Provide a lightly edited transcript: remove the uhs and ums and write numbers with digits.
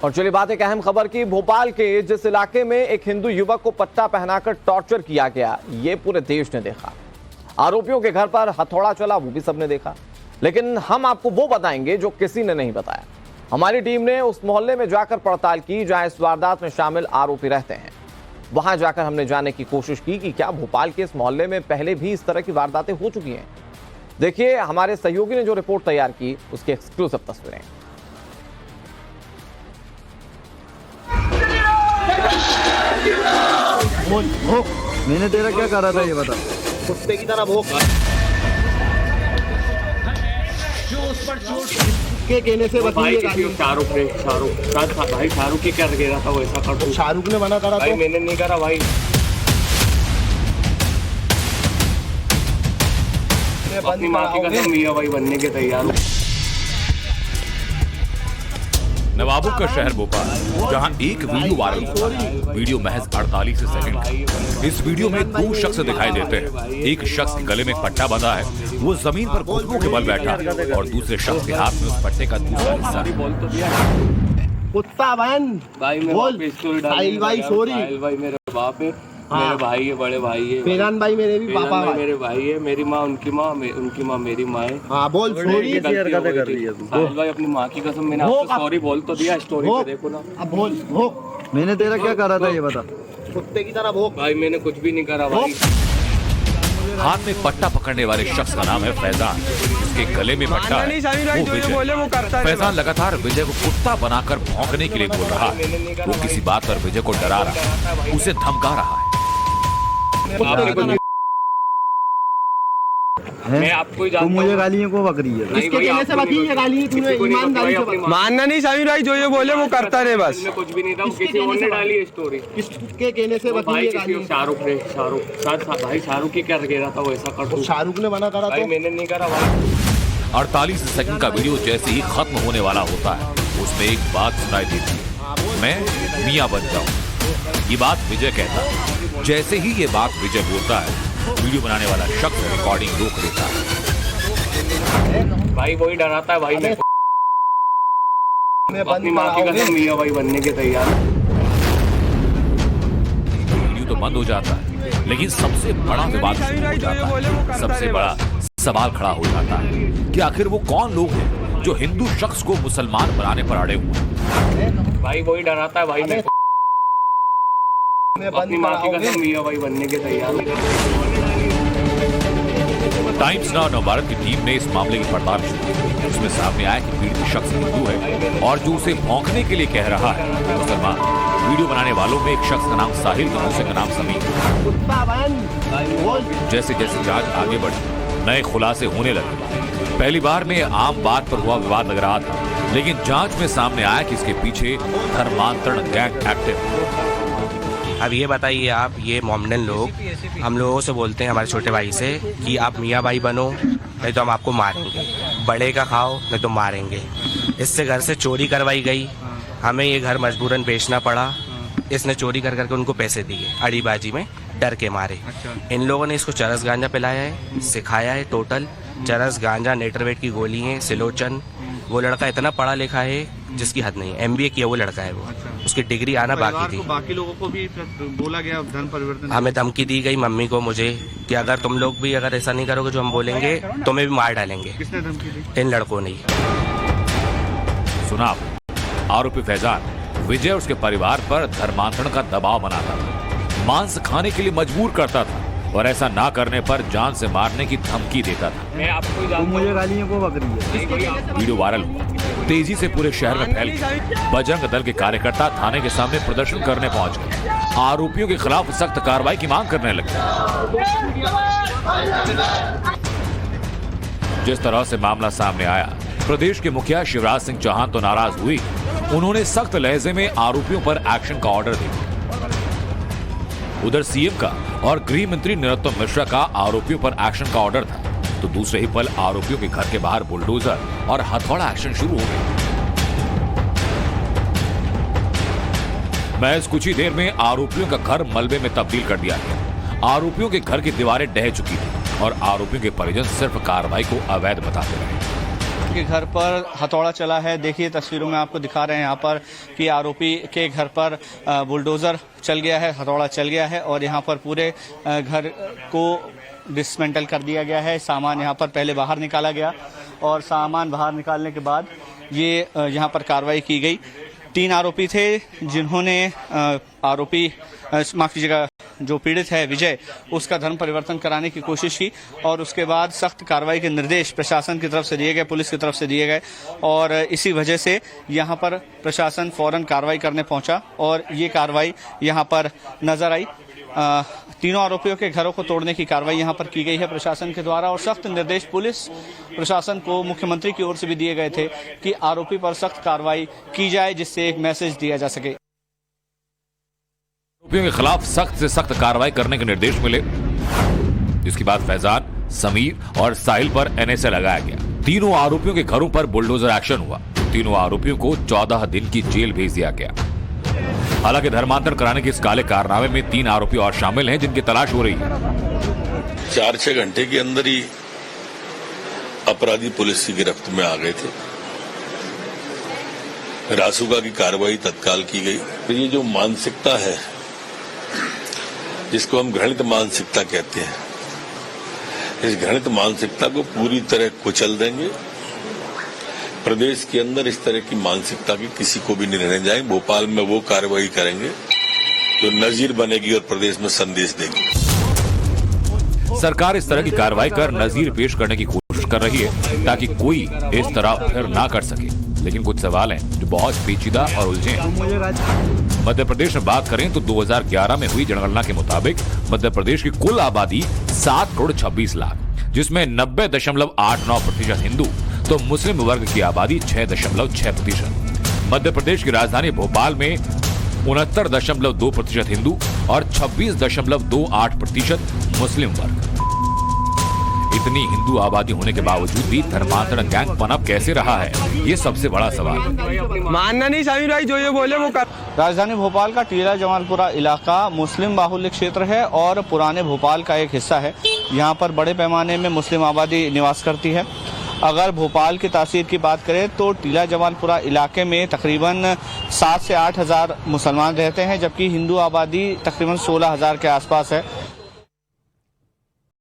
और चलिए बात एक अहम खबर की। भोपाल के जिस इलाके में एक हिंदू युवक को पट्टा पहनाकर टॉर्चर किया गया, ये पूरे देश ने देखा। आरोपियों के घर पर हथौड़ा चला, वो भी सबने देखा। लेकिन हम आपको वो बताएंगे जो किसी ने नहीं बताया। हमारी टीम ने उस मोहल्ले में जाकर पड़ताल की जहां इस वारदात में शामिल आरोपी रहते हैं। वहां जाकर हमने जानने की कोशिश की कि क्या भोपाल के इस मोहल्ले में पहले भी इस तरह की वारदातें हो चुकी हैं। देखिए हमारे सहयोगी ने जो रिपोर्ट तैयार की, उसकी एक्सक्लूसिव तस्वीरें। मैंने तेरा क्या करा था ये बता। कुत्ते की तरह भोग के कहने से शाहरुख भाई शाहरुख की कर रहा था वो ऐसा कर। शाहरुख ने मना करा भाई तो मैंने नहीं करा भाई। अपनी माँ की कसम मियाँ भाई बनने के तैयार हूँ। नवाबों का शहर भोपाल, जहां एक वीडियो वायरल हुआ। वीडियो महज 48 सेकंड का। इस वीडियो में दो शख्स दिखाई देते हैं। एक शख्स के गले में एक पट्टा बंधा है, वो जमीन पर घुटनों के बल बैठा है और दूसरे शख्स के हाथ में उस पट्टे का दूसरा हिस्सा है। कुत्ता बहन भाई भाई सॉरी भाई मेरे बाप है, मेरे भाई है, बड़े भाई है। फैजान भाई मेरे भी पापा भाई मेरे भाई है। मेरी माँ उनकी माँ मेरी माँ है। हाँ बोल सॉरी हरकतें कर रही है तू। साहिल भाई अपनी माँ की कसम मैंने आपको सॉरी बोल तो दिया। स्टोरी पे देखो ना। अब बोल भोग मैंने तेरा क्या करा था ये बता। कुत्ते की तरह भोग। भाई मैंने कुछ भी नहीं करा भाई। हाथ में पट्टा पकड़ने वाले शख्स का नाम है फैजान। उसके गले में पट्टा है, वो विजय। फैजान लगातार विजय को कुत्ता बनाकर भौंकने के लिए बोल रहा है। वो किसी बात पर विजय को डरा रहा है, उसे धमका रहा है। मैं आपको ही तू जानता मुझे हूँ। गालियों को बक रही है। इसके कहने से बकी ये गाली तूने ईमानदारी से बता। मानना नहीं शामिल भाई, जो ये बोले वो करता रहे बस। मैं कुछ भी नहीं था, किसी और ने डाली है स्टोरी। किसके कहने से बकी भाई ये किसी गाली शाहरुख भाई शाहरुख की कर रहा था वो ऐसा कर। शाहरुख ने मना करा भाई तो मैंने नहीं करा भाई। 48 सेकंड का वीडियो जैसे ही खत्म होने वाला होता है, उसमें एक बात सुनाई देती है, मैं मियाँ बन जाऊं। ये बात विजय कहता है। जैसे ही ये बात विजय बोलता है, वीडियो बनाने वाला शख्स रिकॉर्डिंग रोक देता है। भाई वही डराता है भाई। मैं अपनी माँ की कसम मियाँ भाई बनने के तैयार हूँ। वीडियो तो बंद हो जाता है, लेकिन सबसे बड़ा विवाद शुरू हो जाता है। सबसे बड़ा सवाल खड़ा हो जाता है कि आखिर वो कौन लोग हैं जो हिंदू शख्स को मुसलमान बनाने पर अड़े हुए हैं। भाई वही डराता है भाई। मैं अपनी माँ की कसम मियाँ भाई बनने के तैयार हूँ। टाइम्स नाउ नवभारत की टीम ने इस मामले की पड़ताल शुरू की। उसमें सामने आया कि पीड़ित शख्स हिंदू है और जो उसे भौंकने के लिए कह रहा है वो मुसलमान। वीडियो बनाने वालों में एक शख्स का नाम साहिल तो दूसरे का नाम समीर। जैसे जैसे जांच आगे बढ़ी, नए खुलासे होने लगे। पहली बार में आम बात पर हुआ विवाद लग रहा था, लेकिन जांच में सामने आया कि इसके पीछे धर्मांतरण गैंग एक्टिव। अब ये बताइए आप, ये मोमडन लोग हम लोगों से बोलते हैं, हमारे छोटे भाई से, कि आप मियाँ भाई बनो नहीं तो हम आपको मारेंगे, बड़े का खाओ नहीं तो मारेंगे। इससे घर से चोरी करवाई गई, हमें ये घर मजबूरन बेचना पड़ा। इसने चोरी कर करके उनको पैसे दिए अड़ीबाजी में, डर के मारे। इन लोगों ने इसको चरस गांजा पिलाया है, सिखाया है। टोटल चरस गांजा, नेटरवेट की गोली है, सिलोचन। वो लड़का इतना पढ़ा लिखा है जिसकी हद नहीं है। MBA किया वो लड़का है वो। उसकी डिग्री आना बाकी थी। बाकी लोगों को भी बोला गया धर्म परिवर्तन। हमें धमकी दी गई, मम्मी को, मुझे, कि अगर तुम लोग भी अगर ऐसा नहीं करोगे जो हम बोलेंगे, तुम्हें भी मार डालेंगे। किसने धमकी दी? इन लड़कों ने। सुना, आरोपी फैजान विजय और उसके परिवार पर धर्मांतरण का दबाव बनाता था, मांस खाने के लिए मजबूर करता था और ऐसा ना करने पर जान से मारने की धमकी देता था। मैं आपको ही तू जानता हूँ। मुझे गालियों को बक रही है। वीडियो वायरल हुआ, तेजी से पूरे शहर में फैल गया। बजरंग दल के कार्यकर्ता थाने के सामने प्रदर्शन करने पहुंच गए। आरोपियों के खिलाफ सख्त कार्रवाई की मांग करने लगे। जिस तरह से मामला सामने आया, प्रदेश के मुखिया शिवराज सिंह चौहान तो नाराज हुई। उन्होंने सख्त लहजे में आरोपियों पर एक्शन का ऑर्डर दिया। उधर सीएम का और गृह मंत्री नरोत्तम मिश्रा का आरोपियों पर एक्शन का ऑर्डर था, तो दूसरे ही पल आरोपियों के घर के बाहर बुलडोजर और हथौड़ा एक्शन शुरू हो गया। महज कुछ ही देर में आरोपियों का घर मलबे में तब्दील कर दिया गया। आरोपियों के घर की दीवारें ढह चुकी थी और आरोपियों के परिजन सिर्फ कार्रवाई को अवैध बताते रहे। के घर पर हथौड़ा चला है। देखिए तस्वीरों में आपको दिखा रहे हैं यहाँ पर कि आरोपी के घर पर बुलडोज़र चल गया है, हथौड़ा चल गया है और यहाँ पर पूरे घर को डिसमेंटल कर दिया गया है। सामान यहाँ पर पहले बाहर निकाला गया और सामान बाहर निकालने के बाद ये यहाँ पर कार्रवाई की गई। 3 आरोपी थे जिन्होंने माफ़ कीजिएगा, जो पीड़ित है विजय, उसका धर्म परिवर्तन कराने की कोशिश की और उसके बाद सख्त कार्रवाई के निर्देश प्रशासन की तरफ से दिए गए, पुलिस की तरफ से दिए गए और इसी वजह से यहाँ पर प्रशासन फौरन कार्रवाई करने पहुँचा और ये कार्रवाई यहाँ पर नजर आई। तीनों आरोपियों के घरों को तोड़ने की कार्रवाई यहाँ पर की गई है प्रशासन के द्वारा और सख्त निर्देश पुलिस प्रशासन को मुख्यमंत्री की ओर से भी दिए गए थे कि आरोपी पर सख्त कार्रवाई की जाए, जिससे एक मैसेज दिया जा सके। आरोपियों के खिलाफ सख्त से सख्त कार्रवाई करने के निर्देश मिले, जिसके बाद फैजान, समीर और साहिल पर एनएसए लगाया गया। तीनों आरोपियों के घरों पर बुलडोजर एक्शन हुआ। तीनों आरोपियों को 14 दिन की जेल भेज दिया गया। हालांकि धर्मांतरण कराने के इस काले कारनामे में 3 आरोपी और शामिल हैं जिनकी तलाश हो रही है। 4-6 घंटे के अंदर ही अपराधी पुलिस की गिरफ्त में आ गए थे। रासुका की कार्रवाई तत्काल की गई। तो ये जो मानसिकता है, जिसको हम घृणित मानसिकता कहते हैं, इस घृणित मानसिकता को पूरी तरह कुचल देंगे। प्रदेश के अंदर इस तरह की मानसिकता की किसी को भी नहीं रहने जाएंगे। भोपाल में वो कार्रवाई करेंगे जो नजीर बनेगी और प्रदेश में संदेश देगी। सरकार इस तरह की कार्रवाई कर नजीर पेश करने की कोशिश कर रही है ताकि कोई इस तरह फिर ना कर सके। लेकिन कुछ सवाल हैं जो बहुत पेचीदा और उलझे हैं। मध्य प्रदेश में बात करें तो 2011 में हुई जनगणना के मुताबिक मध्य प्रदेश की कुल आबादी 7 करोड़ 26 लाख, जिसमें 90.89% हिंदू तो मुस्लिम वर्ग की आबादी 6.6%। मध्य प्रदेश की राजधानी भोपाल में 69.2% हिंदू और 26.28% मुस्लिम वर्ग। इतनी हिंदू आबादी होने के बावजूद भी धर्मांतरण गैंग पनप कैसे रहा है, ये सबसे बड़ा सवाल है। मानना नहीं समीर भाई, जो ये बोले वो कर। राजधानी भोपाल का टीला जमालपुरा इलाका मुस्लिम बाहुल्य क्षेत्र है और पुराने भोपाल का एक हिस्सा है। यहाँ पर बड़े पैमाने में मुस्लिम आबादी निवास करती है। अगर भोपाल की तासीर की बात करें तो टीला जमालपुरा इलाके में तकरीबन 7 से 8 हज़ार मुसलमान रहते हैं, जबकि हिंदू आबादी तकरीबन 16 हज़ार के आसपास है।